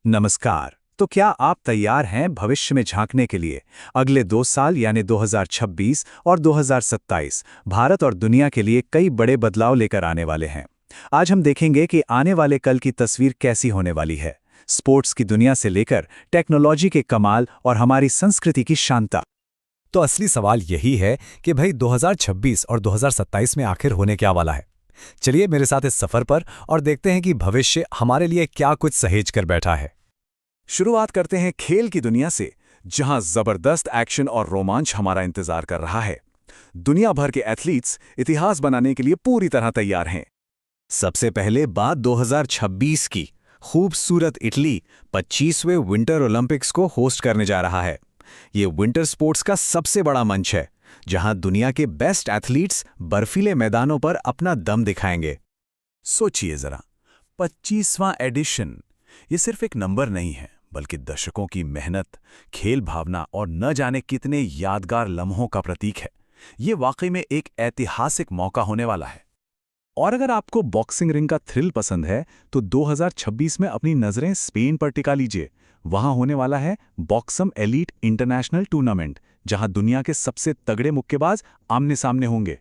नमस्कार। तो क्या आप तैयार हैं भविष्य में झांकने के लिए? अगले 2 साल यानी 2026 और 2027 भारत और दुनिया के लिए कई बड़े बदलाव लेकर आने वाले हैं। आज हम देखेंगे कि आने वाले कल की तस्वीर कैसी होने वाली है। स्पोर्ट्स की दुनिया से लेकर टेक्नोलॉजी के कमाल और हमारी संस्कृति की शानता। तो असली सवाल यही है कि भाई 2026 और 2027 में आखिर होने क्या वाला है। चलिए मेरे साथ इस सफर पर और देखते हैं कि भविष्य हमारे लिए क्या कुछ सहेज कर बैठा है। शुरुआत करते हैं खेल की दुनिया से, जहां जबरदस्त एक्शन और रोमांच हमारा इंतजार कर रहा है। दुनिया भर के एथलीट्स इतिहास बनाने के लिए पूरी तरह तैयार हैं। सबसे पहले बात 2026 की। खूबसूरत इटली 25वें विंटर ओलंपिक्स को होस्ट करने जा रहा है। ये विंटर स्पोर्ट्स का सबसे बड़ा मंच है, जहां दुनिया के बेस्ट एथलीट्स बर्फीले मैदानों पर अपना दम दिखाएंगे। सोचिए जरा, 25वां एडिशन। ये सिर्फ एक नंबर नहीं है, बल्कि दशकों की मेहनत, खेल भावना और न जाने कितने यादगार लम्हों का प्रतीक है। ये वाकई में एक ऐतिहासिक मौका होने वाला है। और अगर आपको बॉक्सिंग रिंग का थ्रिल पसंद है, तो 2026 में अपनी नजरें स्पेन पर टिका लीजिए। वहां होने वाला है बॉक्सम एलीट इंटरनेशनल टूर्नामेंट, जहां दुनिया के सबसे तगड़े मुक्केबाज आमने सामने होंगे।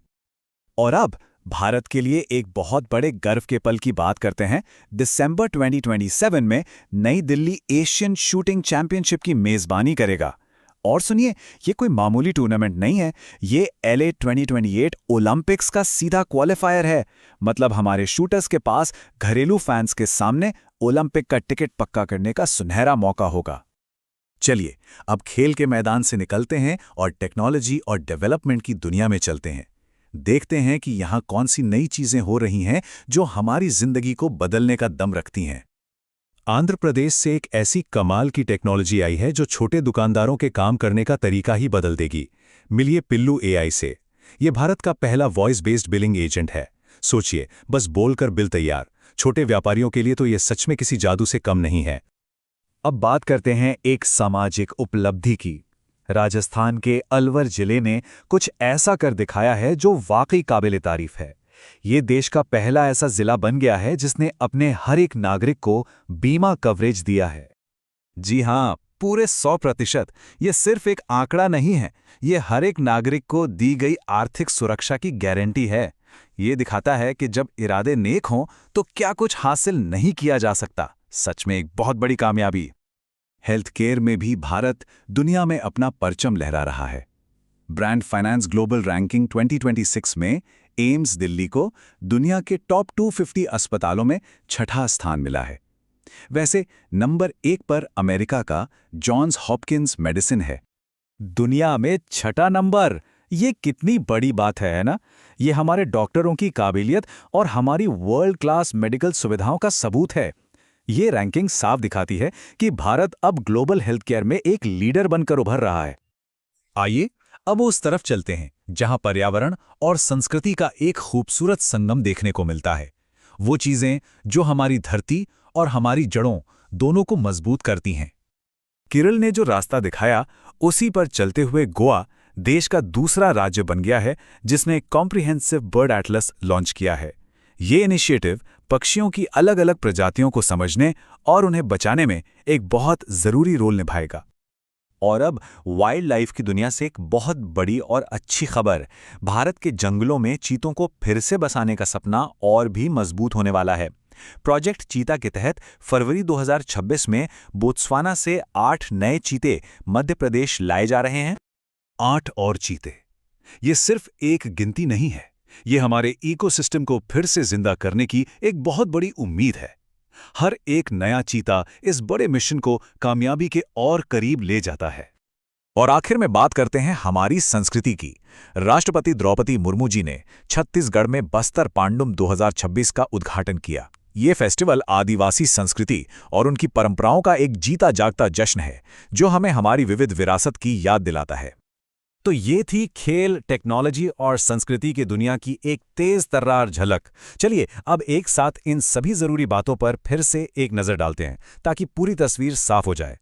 और अब भारत के लिए एक बहुत बड़े गर्व के पल की बात करते हैं। दिसंबर 2027 में नई दिल्ली एशियन शूटिंग चैंपियनशिप की मेजबानी करेगा। और सुनिए, ये कोई मामूली टूर्नामेंट नहीं है, ये LA 2028 ओलंपिक्स का सीधा क्वालिफायर है। मतलब हमारे शूटर्स के पास घरेलू फैंस के सामने ओलंपिक का टिकट पक्का करने का सुनहरा मौका होगा। चलिए, अब खेल के मैदान से निकलते हैं और टेक्नोलॉजी और डेवलपमेंट की दुनिया में चलते हैं। देखते हैं कि यहाँ कौन सी नई चीजें हो रही हैं जो हमारी जिंदगी को बदलने का दम रखती हैं। आंध्र प्रदेश से एक ऐसी कमाल की टेक्नोलॉजी आई है जो छोटे दुकानदारों के काम करने का तरीका ही बदल देगी। मिलिए पिल्लू AI से। ये भारत का पहला वॉइस बेस्ड बिलिंग एजेंट है। सोचिए, बस बोलकर बिल तैयार। छोटे व्यापारियों के लिए तो ये सच में किसी जादू से कम नहीं है। अब बात करते हैं एक सामाजिक उपलब्धि की। राजस्थान के अलवर जिले ने कुछ ऐसा कर दिखाया है जो वाकई काबिल तारीफ है। ये देश का पहला ऐसा जिला बन गया है जिसने अपने हर एक नागरिक को बीमा कवरेज दिया है। जी हां, पूरे 100%। ये सिर्फ एक आंकड़ा नहीं है, ये हर एक नागरिक को दी गई आर्थिक सुरक्षा की गारंटी है। ये दिखाता है कि जब इरादे नेक हों तो क्या कुछ हासिल नहीं किया जा सकता। सच में एक बहुत बड़ी कामयाबी। हेल्थ केयर में भी भारत दुनिया में अपना परचम लहरा रहा है। ब्रांड फाइनेंस ग्लोबल रैंकिंग 2026 में एम्स दिल्ली को दुनिया के टॉप 250 अस्पतालों में छठा स्थान मिला है। वैसे नंबर 1 पर अमेरिका का जॉन्स हॉपकिंस मेडिसिन है। दुनिया में छठा नंबर, ये कितनी बड़ी बात है ना? ये हमारे डॉक्टरों की काबिलियत और हमारी वर्ल्ड क्लास मेडिकल सुविधाओं का सबूत है। ये रैंकिंग साफ दिखाती है कि भारत अब ग्लोबल हेल्थ केयर में एक लीडर बनकर उभर रहा है। आइए अब उस तरफ चलते हैं जहां पर्यावरण और संस्कृति का एक खूबसूरत संगम देखने को मिलता है। वो चीजें जो हमारी धरती और हमारी जड़ों दोनों को मजबूत करती हैं। केरल ने जो रास्ता दिखाया, उसी पर चलते हुए गोवा देश का दूसरा राज्य बन गया है जिसने कॉम्प्रिहेंसिव बर्ड एटलस लॉन्च किया है। ये इनिशिएटिव पक्षियों की अलग अलग प्रजातियों को समझने और उन्हें बचाने में एक बहुत जरूरी रोल निभाएगा। और अब वाइल्ड लाइफ की दुनिया से एक बहुत बड़ी और अच्छी खबर। भारत के जंगलों में चीतों को फिर से बसाने का सपना और भी मजबूत होने वाला है। प्रोजेक्ट चीता के तहत फरवरी 2026 में बोत्सवाना से 8 नए चीते मध्य प्रदेश लाए जा रहे हैं। 8 और चीते, ये सिर्फ एक गिनती नहीं है, ये हमारे इकोसिस्टम को फिर से जिंदा करने की एक बहुत बड़ी उम्मीद है। हर एक नया चीता इस बड़े मिशन को कामयाबी के और करीब ले जाता है। और आखिर में बात करते हैं हमारी संस्कृति की। राष्ट्रपति द्रौपदी मुर्मू जी ने छत्तीसगढ़ में बस्तर पांडुम 2026 का उद्घाटन किया। ये फेस्टिवल आदिवासी संस्कृति और उनकी परंपराओं का एक जीता जागता जश्न है, जो हमें हमारी विविध विरासत की याद दिलाता है। तो ये थी खेल, टेक्नोलॉजी और संस्कृति की दुनिया की एक तेज तर्रार झलक। चलिए अब एक साथ इन सभी जरूरी बातों पर फिर से एक नजर डालते हैं ताकि पूरी तस्वीर साफ हो जाए।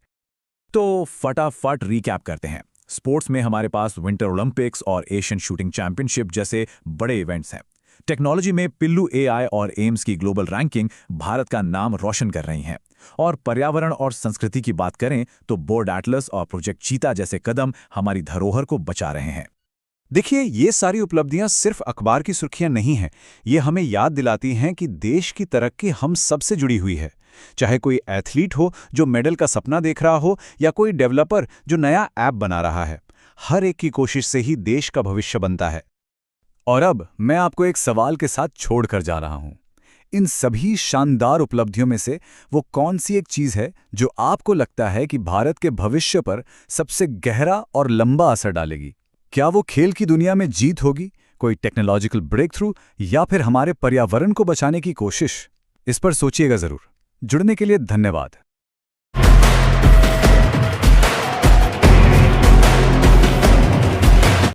तो फटाफट रिकैप करते हैं। स्पोर्ट्स में हमारे पास विंटर ओलंपिक्स और एशियन शूटिंग चैंपियनशिप जैसे बड़े इवेंट्स हैं। टेक्नोलॉजी में पिल्लू AI और एम्स की ग्लोबल रैंकिंग भारत का नाम रोशन कर रही हैं। और पर्यावरण और संस्कृति की बात करें तो बोर्ड एटलस और प्रोजेक्ट चीता जैसे कदम हमारी धरोहर को बचा रहे हैं। देखिए, ये सारी उपलब्धियां सिर्फ अखबार की सुर्खियां नहीं हैं। ये हमें याद दिलाती हैं कि देश की तरक्की हम सबसे जुड़ी हुई है। चाहे कोई एथलीट हो जो मेडल का सपना देख रहा हो या कोई डेवलपर जो नया ऐप बना रहा है, हर एक की कोशिश से ही देश का भविष्य बनता है। और अब मैं आपको एक सवाल के साथ छोड़कर जा रहा हूं। इन सभी शानदार उपलब्धियों में से वो कौन सी एक चीज है जो आपको लगता है कि भारत के भविष्य पर सबसे गहरा और लंबा असर डालेगी? क्या वो खेल की दुनिया में जीत होगी, कोई टेक्नोलॉजिकल ब्रेक थ्रू, या फिर हमारे पर्यावरण को बचाने की कोशिश? इस पर सोचिएगा जरूर। जुड़ने के लिए धन्यवाद।